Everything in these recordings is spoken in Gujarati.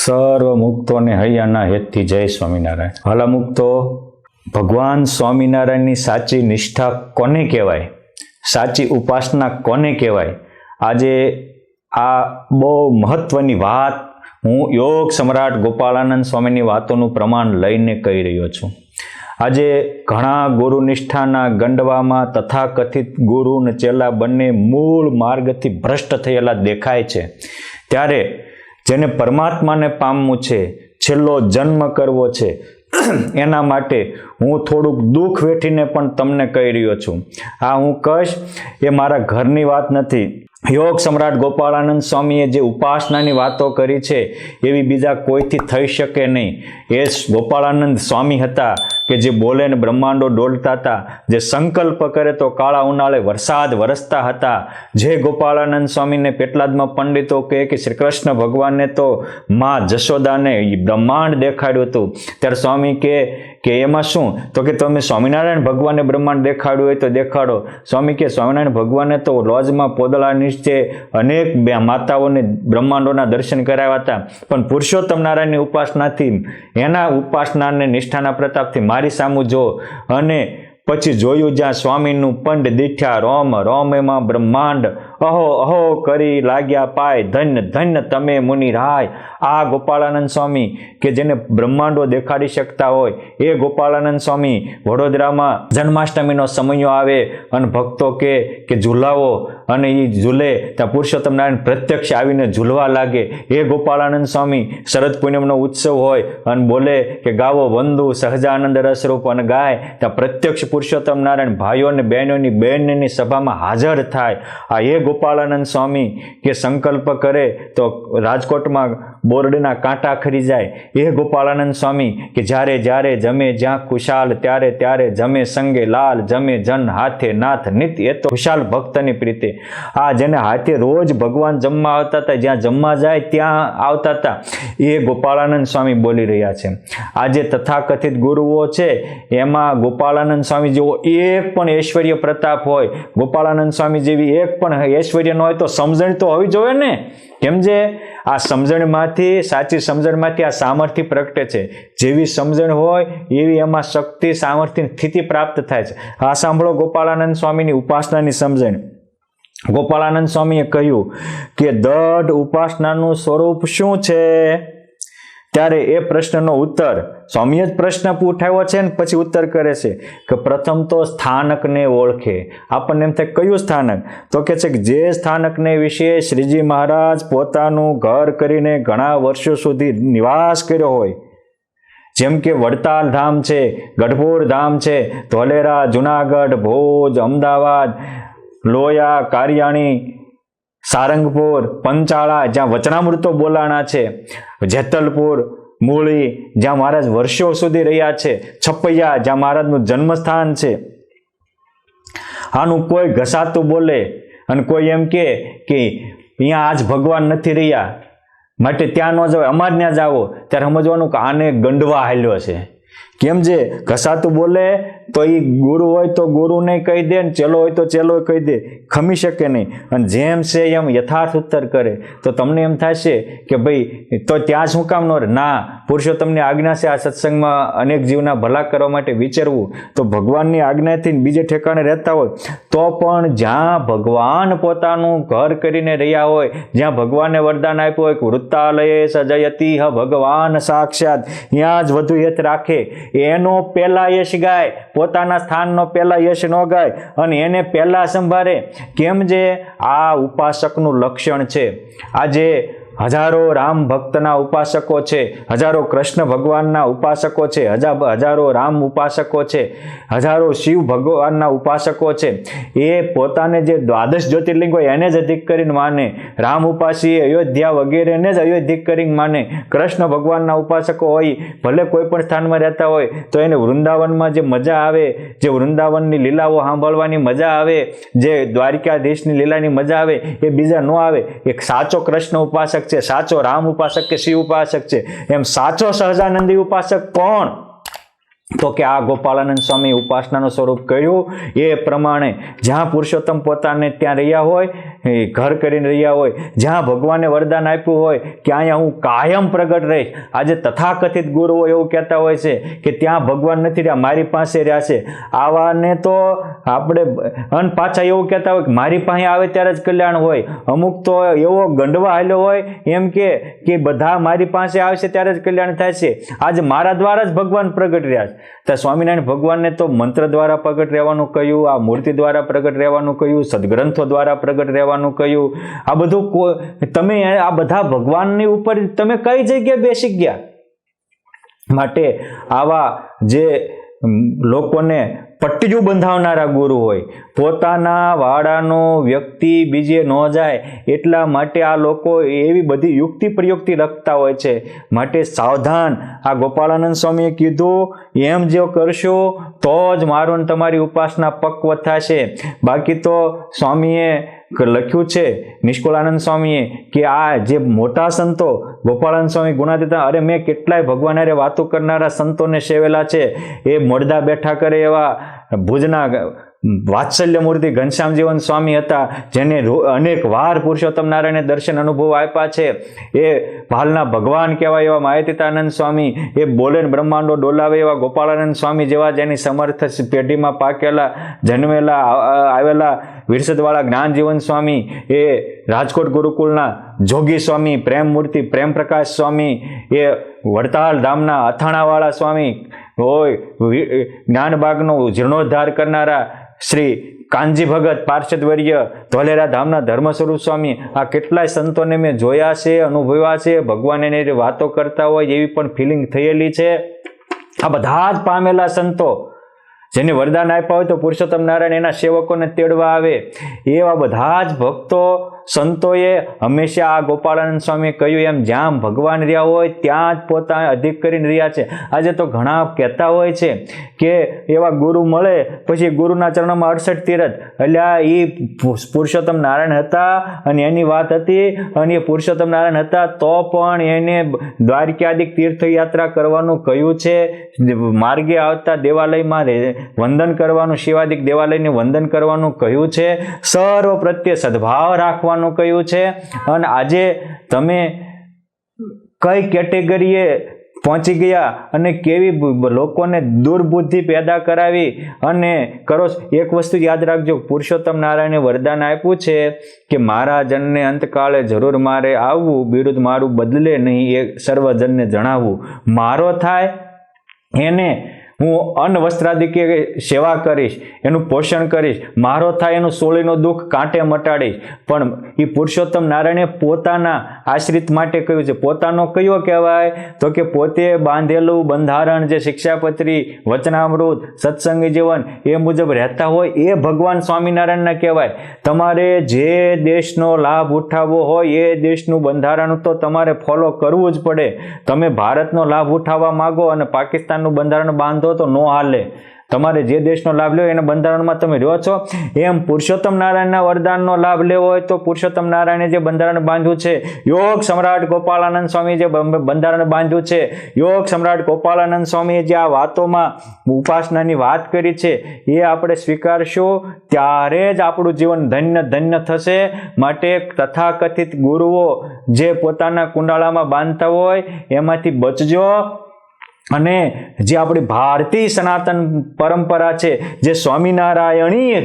સર્વ મુક્તોને હૈયાના હેતથી જય સ્વામિનારાયણ. હાલા મુક્તો, ભગવાન સ્વામિનારાયણની સાચી નિષ્ઠા કોને કહેવાય, સાચી ઉપાસના કોને કહેવાય, આજે આ બહુ મહત્વની વાત હું યોગ સમ્રાટ ગોપાળાનંદ સ્વામીની વાતોનું પ્રમાણ લઈને કહી રહ્યો છું. આજે ઘણા ગુરુનિષ્ઠાના ગંડવામાં તથાકથિત ગુરુ અને ચેલા બંને મૂળ માર્ગથી ભ્રષ્ટ થયેલા દેખાય છે. ત્યારે જેને પરમાત્માને પામવું છે, છેલ્લો જન્મ કરવો છે, એના માટે હું થોડુંક દુઃખ વેઠીને પણ તમને કહી રહ્યો છું. આ હું કહીશ એ મારા ઘરની વાત નથી. યોગ સમ્રાટ ગોપાળાનંદ સ્વામીએ જે ઉપાસનાની વાતો કરી છે એવી બીજા કોઈથી થઈ શકે નહીં. એ ગોપાળાનંદ સ્વામી હતા કે જે બોલે ને બ્રહ્માંડો ડોલતા હતા, જે સંકલ્પ કરે તો કાળા ઉનાળે વરસાદ વરસતા હતા. જે ગોપાળાનંદ સ્વામીને પેટલાદમાં પંડિતો કહે કે શ્રી કૃષ્ણ ભગવાનને તો માં જશોદાને બ્રહ્માંડ દેખાડ્યું હતું, ત્યારે સ્વામી કે એમાં શું, તો કે તમે સ્વામિનારાયણ ભગવાનને બ્રહ્માંડ દેખાડ્યું હોય તો દેખાડો. સ્વામી કે સ્વામિનારાયણ ભગવાને તો લોજમાં પોદળા નીચે અનેક માતાઓને બ્રહ્માંડોના દર્શન કરાવ્યા હતા, પણ પુરુષોત્તમ નારાયણની ઉપાસનાથી, એના ઉપાસનાને નિષ્ઠાના પ્રતાપથી મારી સામું જો. અને પછી જોયું જ્યાં સ્વામીનું પંડ દીઠ્યા રોમ રોમ એમાં બ્રહ્માંડ અહો અહો કરી લાગ્યા પાય, ધન્ય ધન્ય તમે મુનિ રાય. આ ગોપાળાનંદ સ્વામી કે જેને બ્રહ્માંડો દેખાડી શકતા હોય, એ ગોપાળાનંદ સ્વામી વડોદરામાં જન્માષ્ટમીનો સમયો આવે અને ભક્તો કે ઝૂલાવો, અને એ ઝૂલે ત્યાં પુરુષોત્તમ નારાયણ પ્રત્યક્ષ આવીને ઝૂલવા લાગે. એ ગોપાળાનંદ સ્વામી શરદ પૂનમનો ઉત્સવ હોય અને બોલે કે ગાવો વંદુ સહજાનંદ રસરૂપ, અને ગાય ત્યાં પ્રત્યક્ષ પુરુષોત્તમ નારાયણ ભાઈઓ અને બહેનોની બહેનની સભામાં હાજર થાય. આ એ ગોપાળાનંદ સ્વામી કે સંકલ્પ કરે તો રાજકોટમાં બોરડના કાંટા ખરી જાય. એ ગોપાળાનંદ સ્વામી કે જ્યારે જ્યારે જમે જ્યાં ખુશાલ, ત્યારે ત્યારે જમે સંગે લાલ, જમે જન હાથે નાથ નિત્ય, એ તો ખુશાલ ભક્તની પ્રીતે. આ જેને હાથે રોજ ભગવાન જમવા આવતા હતા, જ્યાં જમવા જાય ત્યાં આવતા હતા, એ ગોપાળાનંદ સ્વામી બોલી રહ્યા છે. આજે તથાકથિત ગુરુઓ છે એમાં ગોપાળાનંદ સ્વામી જેવો એક પણ ઐશ્વર્ય પ્રતાપ હોય, ગોપાળાનંદ સ્વામી જેવી એક પણ ઐશ્વર્ય ન હોય તો સમજણ તો હોવી જોઈએ ને. કેમ જે આ સમજણમાંથી, સાચી સમજણમાંથી આ સામર્થ્ય પ્રગટે છે. જેવી સમજણ હોય એવી એમાં શક્તિ, સામર્થ્ય, સ્થિતિ પ્રાપ્ત થાય છે. આ સાંભળો ગોપાળાનંદ સ્વામીની ઉપાસનાની સમજણ. ગોપાળાનંદ સ્વામીએ કહ્યું કે દઢ ઉપાસનાનું સ્વરૂપ શું છે? ત્યારે એ પ્રશ્નનો ઉત્તર સ્વામીએ જ પ્રશ્ન ઉઠાવ્યો છે ને પછી ઉત્તર કરે છે કે પ્રથમ તો સ્થાનકને ઓળખે. આપણને એમ થાય કયું સ્થાનક? તો કે છે કે જે સ્થાનકને વિશે શ્રીજી મહારાજ પોતાનું ઘર કરીને ઘણા વર્ષો સુધી નિવાસ કર્યો હોય, જેમ કે વડતાલ ધામ છે, ગઢપુર ધામ છે, ધોલેરા, જુનાગઢ, ભુજ, અમદાવાદ, લોયા, કારિયાણી, સારંગપુર, પંચાળા જ્યાં વચનામૃતો બોલાણા છે, જેતલપુર, મૂળી જ્યાં મહારાજ વર્ષો સુધી રહ્યા છે, છપૈયા જ્યાં મહારાજનું જન્મસ્થાન છે. આનું કોઈ ઘસાતું બોલે અને કોઈ એમ કે અહીંયા આજ ભગવાન નથી રહ્યા માટે ત્યાં ન જવાય, અમારે ત્યાં જાવો, ત્યારે સમજવાનું કે આને ગંડવા હાલ્યો છે. કેમ જે ઘસાતું બોલે તો એ ગુરુ હોય તો ગુરુને કહી દે, ને ચેલો હોય તો ચેલો કહી દે, ખમી શકે નહીં. અને જેમ છે એમ યથાર્થ ઉત્તર કરે તો તમને એમ થશે કે ભાઈ તો ત્યાં શું કામ ન રહે? ના, પુરુષોત્તમની આજ્ઞા છે આ સત્સંગમાં અનેક જીવના ભલા કરવા માટે વિચારવું. તો ભગવાનની આજ્ઞાથી બીજે ઠેકાણે રહેતા હોય તો પણ જ્યાં ભગવાન પોતાનું ઘર કરીને રહ્યા હોય, જ્યાં ભગવાનને વરદાન આપ્યું હોય કે વૃત્તાલયે સજયતિ ભગવાન સાક્ષાત, ત્યાં જ વધુ યથ રાખે. એનો પહેલા યશ ગાય, પોતાના સ્થાનનો પહેલા યશ ન ગાય અને એને પહેલા સંભાળે. કેમ જે આ ઉપાસકનું લક્ષણ છે. આજે હજારો રામ ભક્તના ઉપાસકો છે, હજારો કૃષ્ણ ભગવાનના ઉપાસકો છે, હજારો રામ ઉપાસકો છે, હજારો શિવ ભગવાનના ઉપાસકો છે. એ પોતાને જે દ્વાદશ જ્યોતિર્લિંગ હોય એને જ અધિક કરીને માને. રામ ઉપાસી અયોધ્યા વગેરેને જ અયોધિક કરીને માને. કૃષ્ણ ભગવાનના ઉપાસકો હોય, ભલે કોઈ પણ સ્થાનમાં રહેતા હોય તો એને વૃંદાવનમાં જે મજા આવે, જે વૃંદાવનની લીલાઓ સાંભળવાની મજા આવે, જે દ્વારિકાધીશની લીલાની મજા આવે, એ બીજા ન આવે. એક સાચો કૃષ્ણ ઉપાસક છે, સાચો રામ ઉપાસક કે શિવ ઉપાસક છે. એમ સાચો સહજાનંદી ઉપાસક કોણ? તો કે આ ગોપાળાનંદ સ્વામી ઉપાસનાનું સ્વરૂપ કર્યું એ પ્રમાણે જ્યાં પુરુષોત્તમ પોતાને ત્યાં રહ્યા હોય, ઘર કરીને રહ્યા હોય, જ્યાં ભગવાને વરદાન આપ્યું હોય કે અહીંયા હું કાયમ પ્રગટ રહીશ. આજે તથાકથિત ગુરુઓ એવું કહેતા હોય છે કે ત્યાં ભગવાન નથી રહ્યા, મારી પાસે રહ્યા છે. આવાને તો આપણે અને પાછા એવું કહેતા હોય કે મારી પાસે આવે ત્યારે જ કલ્યાણ હોય. અમુક તો એવો ગંડવા હાલ્યો હોય એમ કે બધા મારી પાસે આવશે ત્યારે જ કલ્યાણ થાય છે. આજે મારા દ્વારા જ ભગવાન પ્રગટ રહ્યા છે. તો સ્વામિનારાયણ ભગવાનને તો મંત્ર દ્વારા પ્રગટ રહેવાનું કહ્યું, આ મૂર્તિ દ્વારા પ્રગટ રહેવાનું કહ્યું, સદગ્રંથો દ્વારા પ્રગટ રહેવાનું કહ્યું. આ બધું તમે આ બધા ભગવાનની ઉપર તમે કઈ જગ્યાએ બેસી ગયા? માટે આવા જે લોકોને પટ્ટીયું બંધાવનારા ગુરુ હોય, પોતાના વાડાનો વ્યક્તિ બીજે ન જાય એટલા માટે આ લોકો એવી બધી યુક્તિ પ્રયુક્તિ રખતા હોય છે. માટે સાવધાન. આ ગોપાળાનંદ સ્વામીએ કીધું એમ જો કરશો તો જ મારું ને તમારી ઉપાસના પક્વ થશે. બાકી તો સ્વામીએ લખ્યું છે, નિષ્કુળાનંદ સ્વામીએ, કે આ જે મોટા સંતો ગોપાળાનંદ સ્વામી ગુણાતીતા, અરે મેં કેટલાય ભગવાન હારે વાતો કરનારા સંતોને સેવેલા છે. એ મોડદા બેઠા કરે એવા ભુજના વાત્સલ્ય મૂર્તિ ઘનશ્યામજીવન સ્વામી હતા, જેને અનેક વાર પુરુષોત્તમ નારાયણે દર્શન અનુભવ આપ્યા છે. એ ભાલના ભગવાન કહેવાય એવા માયતીતાનંદ સ્વામી, એ બોલે બ્રહ્માંડો ડોલાવે એવા ગોપાળાનંદ સ્વામી જેવા, જેની સમર્થ પેઢીમાં પાકેલા જન્મેલા આવેલા વિરસદવાળા જ્ઞાનજીવન સ્વામી, એ રાજકોટ ગુરુકુળના જોગી સ્વામી, પ્રેમ મૂર્તિ પ્રેમ પ્રકાશ સ્વામી, એ વડતાલ ધામના અથાણાવાળા સ્વામી હોય, જ્ઞાનબાગનો જીર્ણોદ્ધાર કરનારા શ્રી કાનજી ભગત પાર્ષદવર્ય, ધોલેરા ધામના ધર્મ સ્વરૂપ સ્વામી, આ કેટલાય સંતોને મેં જોયા છે, અનુભવ્યા છે. ભગવાન એની વાતો કરતા હોય એવી પણ ફિલિંગ થયેલી છે. આ બધા જ પામેલા સંતો જેને વરદાન આપ્યા હોય તો પુરુષોત્તમ નારાયણ એના સેવકોને તેડવા આવે, એવા બધા જ ભક્તો સંતોએ હંમેશા આ ગોપાળાનંદ સ્વામીએ કહ્યું એમ જ્યાં ભગવાન રહ્યા હોય ત્યાં જ પોતાને અધિક કરીને રહ્યા છે. આજે તો ઘણા કહેતા હોય છે કે એવા ગુરુ મળે પછી ગુરુના ચરણોમાં 68 તીરથ, એટલે એ પુરુષોત્તમ નારાયણ હતા અને એની વાત હતી, અને એ પુરુષોત્તમ નારાયણ હતા તો પણ એને દ્વારકાદિક તીર્થયાત્રા કરવાનું કહ્યું છે. માર્ગે આવતા દેવાલયમાં વંદન કરવાનું, શિવાદિક દેવાલયને વંદન કરવાનું કહ્યું છે. સર્વ પ્રત્યે સદભાવ રાખવાનું કહ્યું છે. અને આજે તમે કઈ કેટેગરીએ પહોંચી ગયા અને કેવી લોકોને દુર્બુદ્ધિ પેદા કરાવી અને કરો. એક વસ્તુ યાદ રાખજો, પુરુષોત્તમ નારાયણે વરદાન આપ્યું છે કે મારા જનને અંતકાળે જરૂર મારે આવવું, બિરુદ મારું બદલે નહીં, એ સર્વજનને જણાવવું. મારો થાય એને હું અન્ન વસ્ત્રાદિ કે સેવા કરીશ, એનું પોષણ કરીશ. મારો થાય એનું સોળીનું દુઃખ કાંટે મટાડીશ. પણ એ પુરુષોત્તમ નારાયણે પોતાના આશ્રિત માટે કહ્યું છે. પોતાનો કયો કહેવાય તો કે પોતે બાંધેલું બંધારણ, જે શિક્ષાપત્રી, વચનામૃત, સત્સંગી જીવન એ મુજબ રહેતા હોય એ ભગવાન સ્વામિનારાયણના કહેવાય. તમારે જે દેશનો લાભ ઉઠાવવો હોય એ દેશનું બંધારણ તો તમારે ફોલો કરવું જ પડે. તમે ભારતનો લાભ ઉઠાવવા માગો અને પાકિસ્તાનનું બંધારણ બાંધો તો નો હાલે. તમારે જે દેશનો લાભ લેવો એના બંધારણમાં તમે રહ્યો છો. એમ પુરુષોત્તમ નારાયણના વરદાનનો લાભ લેવો હોય તો પુરુષોત્તમ નારાયણે જે બંધારણ બાંધ્યું છે, યોગ સમ્રાટ ગોપાળાનંદ સ્વામી જે બંધારણ બાંધ્યું છે, યોગ સમ્રાટ ગોપાળાનંદ સ્વામીએ જે આ વાતોમાં ઉપાસનાની વાત કરી છે એ આપણે સ્વીકારશું ત્યારે જ આપણું જીવન ધન્ય ધન્ય થશે. માટે તથાકથિત ગુરુઓ જે પોતાના કુંડાળામાં બાંધતા હોય એમાંથી બચજો. અને જે આપણી ભારતીય સનાતન પરંપરા છે, જે સ્વામિનારાયણીય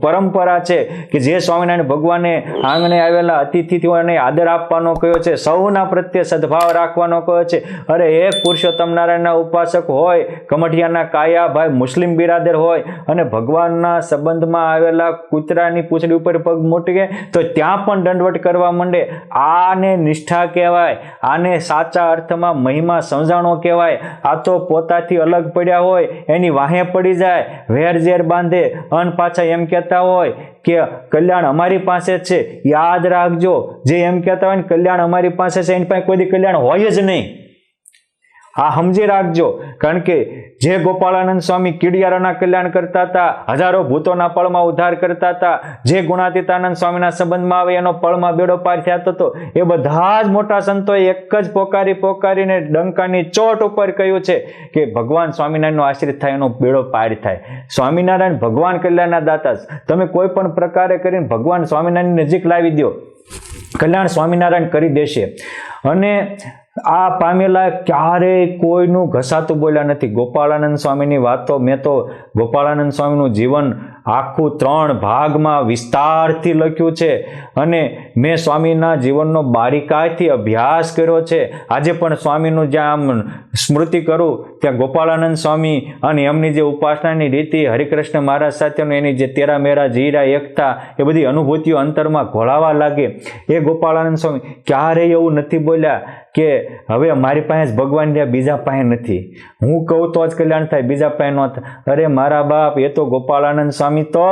પરંપરા છે, કે જે સ્વામિનારાયણ ભગવાને આંગણે આવેલા અતિથિઓને આદર આપવાનો કહ્યો છે, સૌના પ્રત્યે સદભાવ રાખવાનો કહ્યો છે. અરે એક પુરુષોત્તમ નારાયણના ઉપાસક હોય, કમઠિયાના કાયા ભાઈ મુસ્લિમ બિરાદર હોય અને ભગવાનના સંબંધમાં આવેલા કૂતરાની પૂંછડી ઉપર પગ મૂકે તો ત્યાં પણ દંડવટ કરવા માંડે. આને નિષ્ઠા કહેવાય, આને સાચા અર્થમાં મહિમા સમજાણો કહેવાય. આ તો પોતાથી અલગ પડ્યા હોય એની વાહે પડી જાય, વેરઝેર બાંધે અને પાછા એમ કહેતા હોય કે કલ્યાણ અમારી પાસે છે. યાદ રાખજો, જે એમ કહેતા હોય ને કલ્યાણ અમારી પાસે છે એની પાસે કોઈ કલ્યાણ હોય જ નહીં. આ સમજી રાખજો. કારણ કે જે ગોપાળાનંદ સ્વામી કીડિયારોના કલ્યાણ કરતા હતા, હજારો ભૂતોના પળમાં ઉદ્ધાર કરતા હતા, જે ગુણાતીતાનંદ સ્વામીના સંબંધમાં આવે એનો પળમાં બેડો પાર થતો હતો, એ બધા જ મોટા સંતોએ એક જ પોકારીને ડંકાની ચોટ ઉપર કહ્યું છે કે ભગવાન સ્વામિનારાયણનો આશ્રિત થાય એનો બેડો પાર થાય. સ્વામિનારાયણ ભગવાન કલ્યાણના દાતા. તમે કોઈ પણ પ્રકારે કરીને ભગવાન સ્વામિનારાયણની નજીક લાવી દો, કલ્યાણ સ્વામિનારાયણ કરી દેશે. અને આ પામેલા ક્યારેય કોઈનું ઘસાતું બોલ્યા નથી. ગોપાળાનંદ સ્વામીની વાતો, મેં તો ગોપાળાનંદ સ્વામીનું જીવન આખું 3 ભાગમાં વિસ્તારથી લખ્યું છે અને મેં સ્વામીના જીવનનો બારીકાઈથી અભ્યાસ કર્યો છે. આજે પણ સ્વામીનું જ્યાં આમ સ્મૃતિ કરું ત્યાં ગોપાળાનંદ સ્વામી અને એમની જે ઉપાસનાની રીતિ, હરિકૃષ્ણ મહારાજ સાથેનું એની જે તેરા મેરા જીરા એકતા, એ બધી અનુભૂતિઓ અંતરમાં ઘોળાવા લાગે. એ ગોપાળાનંદ સ્વામી ક્યારેય એવું નથી બોલ્યા કે હવે મારી પાસે જ ભગવાન રહ્યા, બીજા પાસે નથી, હું કહું તો જ કલ્યાણ થાય, બીજા પાસે ન થાય. અરે મારા બાપ, એ તો ગોપાળાનંદ સ્વામી તો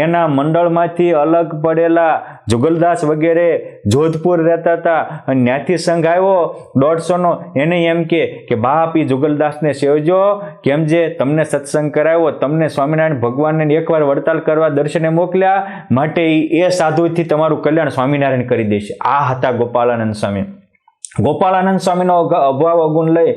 એના મંડળમાંથી અલગ પડેલા જુગલદાસ વગેરે જોધપુર રહેતા હતા અને ત્યાંથી સંઘ આવ્યો 150નો, એને એમ કે બાપ એ જુગલદાસને સેવજો, કેમ જે તમને સત્સંગ કરાવ્યો, તમને સ્વામિનારાયણ ભગવાનને એકવાર વડતાલ કરવા દર્શને મોકલ્યા, માટે એ સાધુથી તમારું કલ્યાણ સ્વામિનારાયણ કરી દેશે. આ હતા ગોપાળાનંદ સ્વામી. ગોપાળાનંદ સ્વામીનો અભાવ અવગુણ લઈ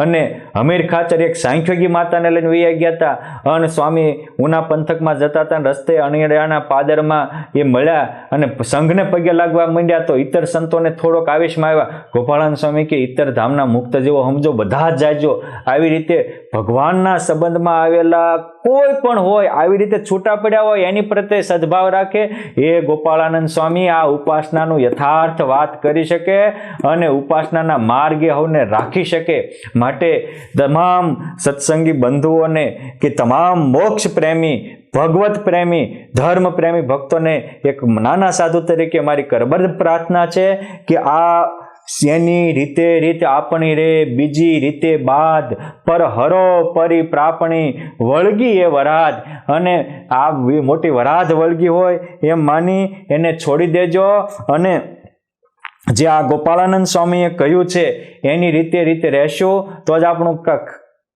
અને હમીર ખાચર એક સાંખ્યોગી માતાને લઈને વૈયા ગયા હતા અને સ્વામી ઉના પંથકમાં જતા હતા. રસ્તે અણિયાળાના પાદરમાં એ મળ્યા અને સંઘને પગે લાગવા માંડ્યા તો ઇતર સંતોને થોડોક આવેશમાં આવ્યા. ગોપાળાનંદ સ્વામી કે ઇતર ધામના મુક્ત જેવો સમજો, બધા જ જાજો. આવી રીતે ભગવાનના સંબંધમાં આવેલા કોઈ પણ હોય, આવી રીતે છૂટા પડ્યા હોય, એની પ્રત્યે સદભાવ રાખે, એ ગોપાળાનંદ સ્વામી આ ઉપાસનાનું યથાર્થ વાત કરી શકે અને ઉપાસનાના માર્ગે હવને રાખી શકે. માટે તમામ સત્સંગી બંધુઓને કે તમામ મોક્ષ પ્રેમી, ભગવત પ્રેમી, ધર્મ પ્રેમી ભક્તોને એક નાના સાધુ તરીકે મારી કરબદ્ધ પ્રાર્થના છે કે આ એની રીત આપણી રે, બીજી રીતે બાદ પર હરો પરી પ્રાપણી વળગી એ વરાદ. અને આ મોટી વરાદ વળગી હોય એમ માની એને છોડી દેજો અને જે આ ગોપાળાનંદ સ્વામીએ કહ્યું છે એની રીતે રહેશું તો જ આપણું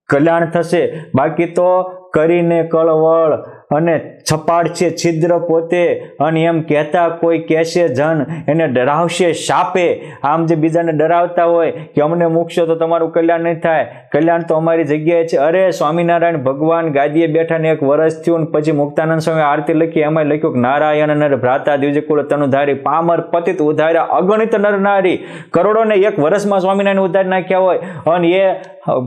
કલ્યાણ થશે. બાકી તો કરીને કળવળ અને છપાડ છે છિદ્ર પોતે અને એમ કહેતા કોઈ કહેશે જન એને ડરાવશે શાપે. આમ જે બીજાને ડરાવતા હોય કે અમને મૂકશો તો તમારું કલ્યાણ નહીં થાય, કલ્યાણ તો અમારી જગ્યાએ છે. અરે સ્વામિનારાયણ ભગવાન ગાદીએ બેઠા ને 1 વર્ષ થયું પછી મુક્તાનંદ સ્વામી આરતી લખી, એમાં લખ્યું કે નારાયણ નર ભ્રાતા દ્વિજકુળ તનુધારી પામર પતિત ઉધાર્યા અગણિત નર નારી. કરોડોને 1 વર્ષમાં સ્વામિનારાયણ ઉધારી નાખ્યા હોય અને એ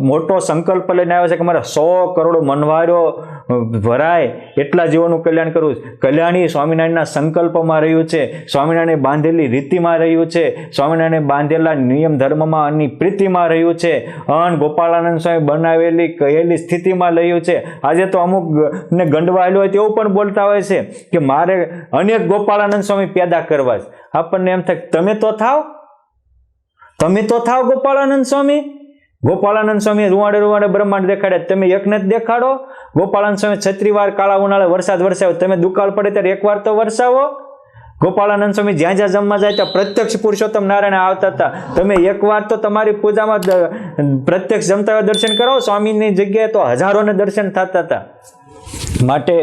મોટો સંકલ્પ લઈને આવ્યો છે કે મારે 100 કરોડ મનવારો ભરાય એટલા જીવોનું કલ્યાણ કરવું. કલ્યાણ એ સ્વામિનારાયણના સંકલ્પમાં રહ્યું છે, સ્વામિનારાયણે બાંધેલી રીતિમાં રહ્યું છે, સ્વામિનારાયણે બાંધેલા નિયમ ધર્મમાં અને પ્રીતિમાં રહ્યું છે અને ગોપાળાનંદ સ્વામી બનાવેલી કહેલી સ્થિતિમાં રહ્યું છે. આજે તો અમુક ને ગંડવાયેલું હોય તેવું પણ બોલતા હોય છે કે મારે અનેક ગોપાળાનંદ સ્વામી પેદા કરવા છે. આપણને એમ થાય તમે તો થાવ ગોપાળાનંદ સ્વામી. ગોપાળાનંદ સ્વામી રૂવાડે બ્રહ્માંડ દેખાડે, તમે એકને જ દેખાડો. ગોપાળાનંદ સ્વામી 36 વાર કાળા ઉનાળે વરસાદ વરસાવ્યો, તમે દુકાળ પડે ત્યારે 1 વાર તો વરસાવો. ગોપાળાનંદ સ્વામી જ્યાં જમવા જાય ત્યાં પ્રત્યક્ષ પુરુષોત્તમ નારાયણ આવતા હતા, તમે 1 વાર તો તમારી પૂજામાં પ્રત્યક્ષ જમતા દર્શન કરાવો. સ્વામીની જગ્યાએ તો હજારોને દર્શન થતા હતા. માટે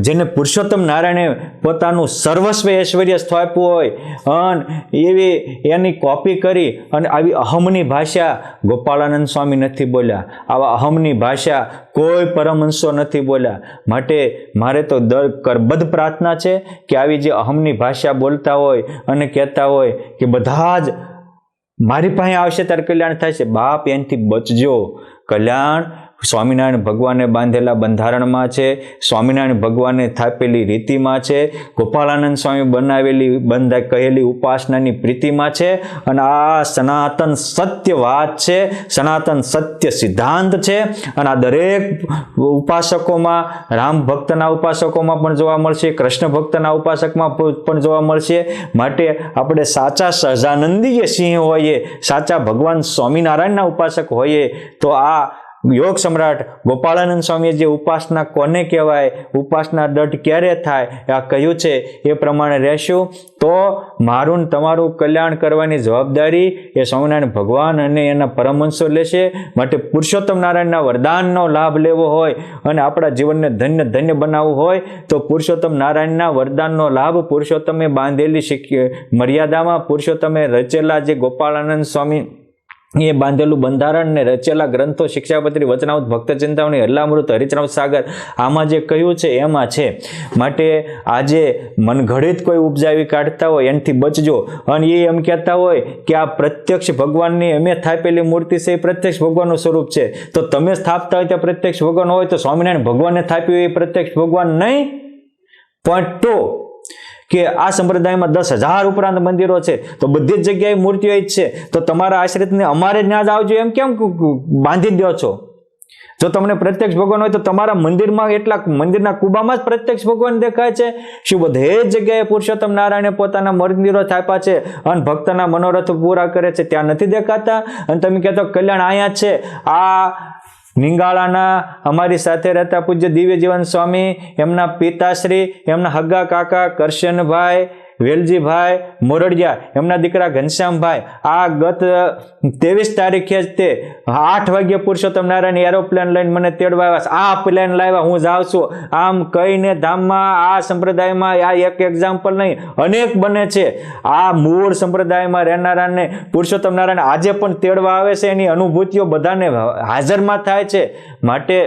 જેને પુરુષોત્તમ નારાયણે પોતાનું સર્વસ્વ ઐશ્વર્ય સ્થાપ્યું હોય અને એવી એની કોપી કરી અને આવી અહમની ભાષા ગોપાળાનંદ સ્વામી નથી બોલ્યા. આવા અહમની ભાષા કોઈ પરમહંસો નથી બોલ્યા. માટે મારે તો કરબદ્ધ પ્રાર્થના છે કે આવી જે અહમની ભાષા બોલતા હોય અને કહેતા હોય કે બધા જ મારી પાસે આવશે ત્યારે કલ્યાણ થાય છે, બાપ એનાથી બચજો. કલ્યાણ સ્વામિનારાયણ ભગવાને બાંધેલા બંધારણમાં છે, સ્વામિનારાયણ ભગવાને થાપેલી રીતિમાં છે, ગોપાળાનંદ સ્વામી બનાવેલી કહેલી ઉપાસનાની પ્રીતિમાં છે અને આ સનાતન સત્ય વાત છે, સનાતન સત્ય સિદ્ધાંત છે. અને આ દરેક ઉપાસકોમાં, રામ ભક્તના ઉપાસકોમાં પણ જોવા મળશે, કૃષ્ણ ભક્તના ઉપાસકમાં પણ જોવા મળશે. માટે આપણે સાચા સહજાનંદીય સિંહ હોઈએ, સાચા ભગવાન સ્વામિનારાયણના ઉપાસક હોઈએ તો આ યોગ સમ્રાટ ગોપાળાનંદ સ્વામીએ જે ઉપાસના કોને કહેવાય, ઉપાસના દઢ ક્યારે થાય, આ કહ્યું છે એ પ્રમાણે રહેશું તો મારું ને તમારું કલ્યાણ કરવાની જવાબદારી એ સ્વામિનારાયણ ભગવાન અને એના પરમહંસો લેશે. માટે પુરુષોત્તમ નારાયણના વરદાનનો લાભ લેવો હોય અને આપણા જીવનને ધન્ય ધન્ય બનાવવું હોય તો પુરુષોત્તમ નારાયણના વરદાનનો લાભ, પુરુષોત્તમે બાંધેલી મર્યાદામાં, પુરુષોત્તમે રચેલા જે ગોપાળાનંદ સ્વામી એ બાંધેલું બંધારણ ને રચેલા ગ્રંથો શિક્ષાપત્રી, વચનામૃત, ભક્ત ચિંતામણી, હરલામૃત, હરિચરણામૃત સાગર, આમાં જે કહ્યું છે એમાં છે. માટે આજે મનઘડિત કોઈ ઉપજાવી કાઢતા હોય એનાથી બચજો. અને એ એમ કહેતા હોય કે આ પ્રત્યક્ષ ભગવાનની અમે સ્થાપેલી મૂર્તિ છે એ પ્રત્યક્ષ ભગવાનનું સ્વરૂપ છે, તો તમે સ્થાપતા હોય ત્યાં પ્રત્યક્ષ ભગવાન હોય તો સ્વામિનારાયણ ભગવાનને સ્થાપ્યું એ પ્રત્યક્ષ ભગવાન નહીં. પોઈન્ટ 2 કે આ સંપ્રદાયમાં 10,000 ઉપરાંત મંદિરો છે તો બધી જ જગ્યાએ મૂર્તિઓ જ છે, તો તમારા આશ્રિતને અમારે જ ના જ આવજો એમ કેમ બાંધી દો છો? જો તમને પ્રત્યક્ષ ભગવાન હોય તો તમારા મંદિરમાં, એટલા મંદિરના કુબામાં જ પ્રત્યક્ષ ભગવાન દેખાય છે. શું બધે જ જગ્યાએ પુરુષોત્તમ નારાયણે પોતાના મંદિરો થાપ્યા છે અને ભક્તના મનોરથો પૂરા કરે છે, ત્યાં નથી દેખાતા? અને તમે કહેતો કલ્યાણ અહીંયા જ છે. આ નિંગાળાના અમારી સાથે રહેતા પૂજ્ય દિવ્યજીવન સ્વામી, એમના પિતાશ્રી, એમના હગ્ગા કાકા કરશનભાઈ, વેલજીભાઈ મોરડિયા, એમના દીકરા ઘનશ્યામભાઈ, આ ગત 23 તારીખે જ તે 8 વાગ્યે પુરુષોત્તમ નારાયણ એરોપ્લેન લઈને મને તેડવા આવ્યા. આ પ્લેન લાવ્યા, હું જાઉં છું, આમ કહીને ધામમાં આ સંપ્રદાયમાં આ એક એક્ઝામ્પલ નહીં, અનેક બને છે. આ મૂળ સંપ્રદાયમાં રહેનારાને પુરુષોત્તમ નારાયણ આજે પણ તેડવા આવે છે, એની અનુભૂતિઓ બધાને હાજરમાં થાય છે. માટે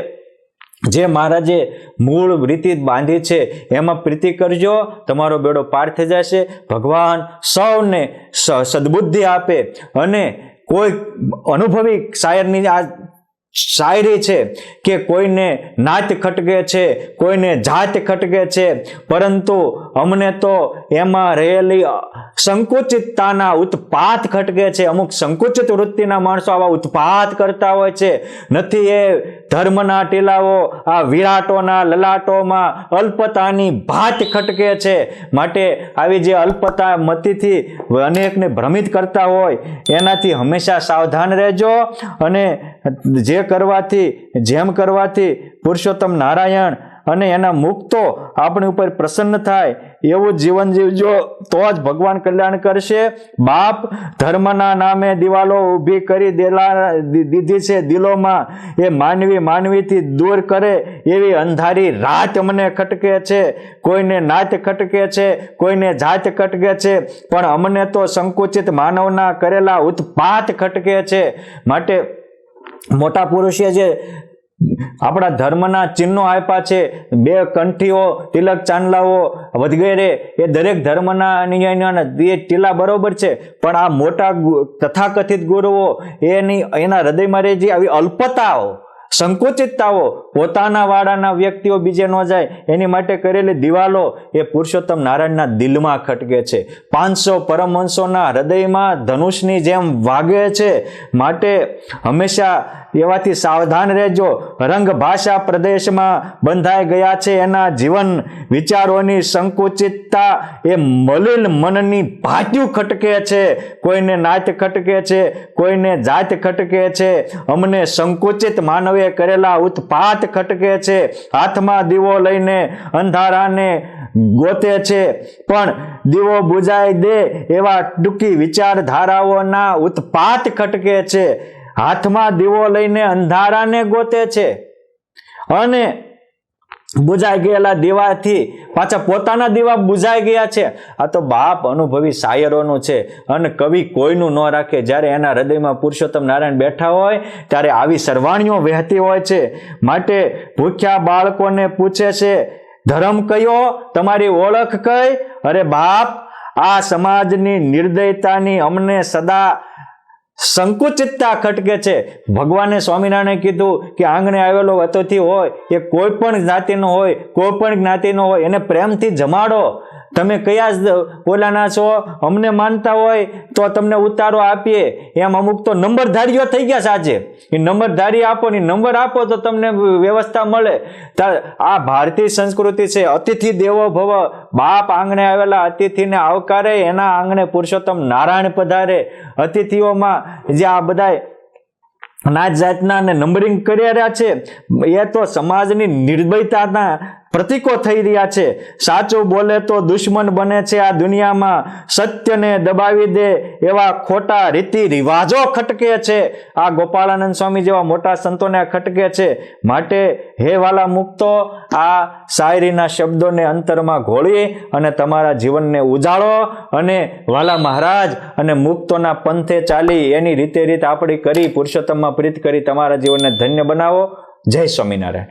જે મહારાજે મૂળ રીતિ બાંધી છે એમાં પ્રીતિ કરજો, તમારો બેડો પાર થઈ જશે. ભગવાન સૌને સદબુદ્ધિ આપે. અને કોઈ અનુભવી શાયરની આ શાયરી છે કે કોઈને નાત ખટકે છે, કોઈને જાત ખટકે છે, પરંતુ અમને તો એમાં રહેલી સંકુચિતતાના ઉત્પાત ખટકે છે. અમુક સંકુચિત વૃત્તિના માણસો આવા ઉત્પાત કરતા હોય છે. નથી એ ધર્મના ટીલાઓ આ વિરાટોના લલાટોમાં અલ્પતાની ભાત ખટકે છે. માટે આવી જે અલ્પતા મતીથી અનેકને ભ્રમિત કરતા હોય એનાથી હંમેશા સાવધાન રહેજો. અને જેમ કરવાથી પુરુષોત્તમ નારાયણ અને એના મુક્તો આપણી ઉપર પ્રસન્ન થાય એવું જીવન જીવજો તો જ ભગવાન કલ્યાણ કરશે. બાપ ધર્મના નામે દિવાલો ઊભી કરી દીધી છે દિલોમાં, એ માનવીથી દૂર કરે એવી અંધારી રાત અમને ખટકે છે. કોઈને નાત ખટકે છે, કોઈને જાત ખટકે છે, પણ અમને તો સંકુચિત માનવના કરેલા ઉત્પાત ખટકે છે. માટે મોટા પુરુષે જે આપણા ધર્મના ચિહ્નો આપ્યા છે, 2 કંઠીઓ, તિલક ચાંદલાઓ વગેરે, એ દરેક ધર્મના અનુયાયીઓના એ ટીલા બરોબર છે. પણ આ મોટા તથાકથિત ગુરુઓ એના હૃદયમાં રહી જે આવી અલ્પતાઓ, સંકુચિતતાઓ, પોતાના વાળાના વ્યક્તિઓ બીજે ન જાય એની માટે કરેલી દિવાલો એ પુરુષોત્તમ નારાયણના દિલમાં ખટકે છે. 500 પરમહંસોના હૃદયમાં ધનુષની જેમ વાગે છે. માટે હંમેશા એવાથી સાવધાન રહેજો. રંગ ભાષા પ્રદેશમાં બંધાઈ ગયા છે એના જીવન વિચારોની સંકુચિતતા એ મલિન મનની ભાટ્યું ખટકે છે. કોઈને નાત ખટકે છે, કોઈને જાત ખટકે છે. અમને સંકુચિત માનવે કરેલા ઉત્પાત ખટકે છે. હાથમાં દીવો લઈને અંધારાને ગોતે છે, પણ દીવો બુજાઈ દે એવા ટૂંકી વિચારધારાઓના ઉત્પાત ખટકે છે. હાથમાં દીવો લઈને અંધારાને ગોતે છે અને બુજાઈ ગયેલા દીવાથી પાછા પોતાના દીવા બુજાઈ ગયા છે. આ તો બાપ અનુભવી શાયરોનું છે અને કવિ કોઈનું ન રાખે. જ્યારે એના હૃદયમાં પુરુષોત્તમ નારાયણ બેઠા હોય ત્યારે આવી સરવાણીઓ વહેતી હોય છે. માટે ભૂખ્યા બાળકોને પૂછે છે, ધર્મ કયો, તમારી ઓળખ કઈ? અરે બાપ, આ સમાજની નિર્દયતાની અમને સદા સંકુચિતતા ખટકે છે. ભગવાને સ્વામિનારાયણે કીધું કે આંગણે આવેલો અતિથિ હોય એ કોઈ પણ જાતિનો હોય, કોઈ પણ જ્ઞાતિનો હોય, એને પ્રેમથી જમાડો. તમે કયા ઓલાના છો, અમને માનતા હોય તો તમને ઉતારો આપીએ. એમ અમુક તો નંબરધારીઓ થઈ ગયા છે આજે. એ નંબરધારી આપો ને નંબર આપો તો તમને વ્યવસ્થા મળે. આ ભારતીય સંસ્કૃતિ છે. અતિથિ દેવો ભવ. બાપ આંગણે આવેલા અતિથિને આવકારે, એના આંગણે પુરુષોત્તમ નારાયણ પધારે. અતિથિઓમાં જે આ બધા નાત જાતના અને નંબરિંગ કરી રહ્યા છે, એ તો સમાજની નિર્ભયતાના પ્રતીકો થઈ રહ્યા છે. સાચું બોલે તો દુશ્મન બને છે આ દુનિયામાં, સત્યને દબાવી દે એવા ખોટા રીતિ રિવાજો ખટકે છે. આ ગોપાળાનંદ સ્વામી જેવા મોટા સંતોને ખટકે છે. માટે હે વાલા મુક્તો, આ શાયરીના શબ્દોને અંતરમાં ઘોળી અને તમારા જીવનને ઉજાળો અને વાલા મહારાજ અને મુક્તોના પંથે ચાલી એની રીતે આપણી કરી પુરુષોત્તમમાં પ્રીત કરી તમારા જીવનને ધન્ય બનાવો. જય સ્વામિનારાયણ.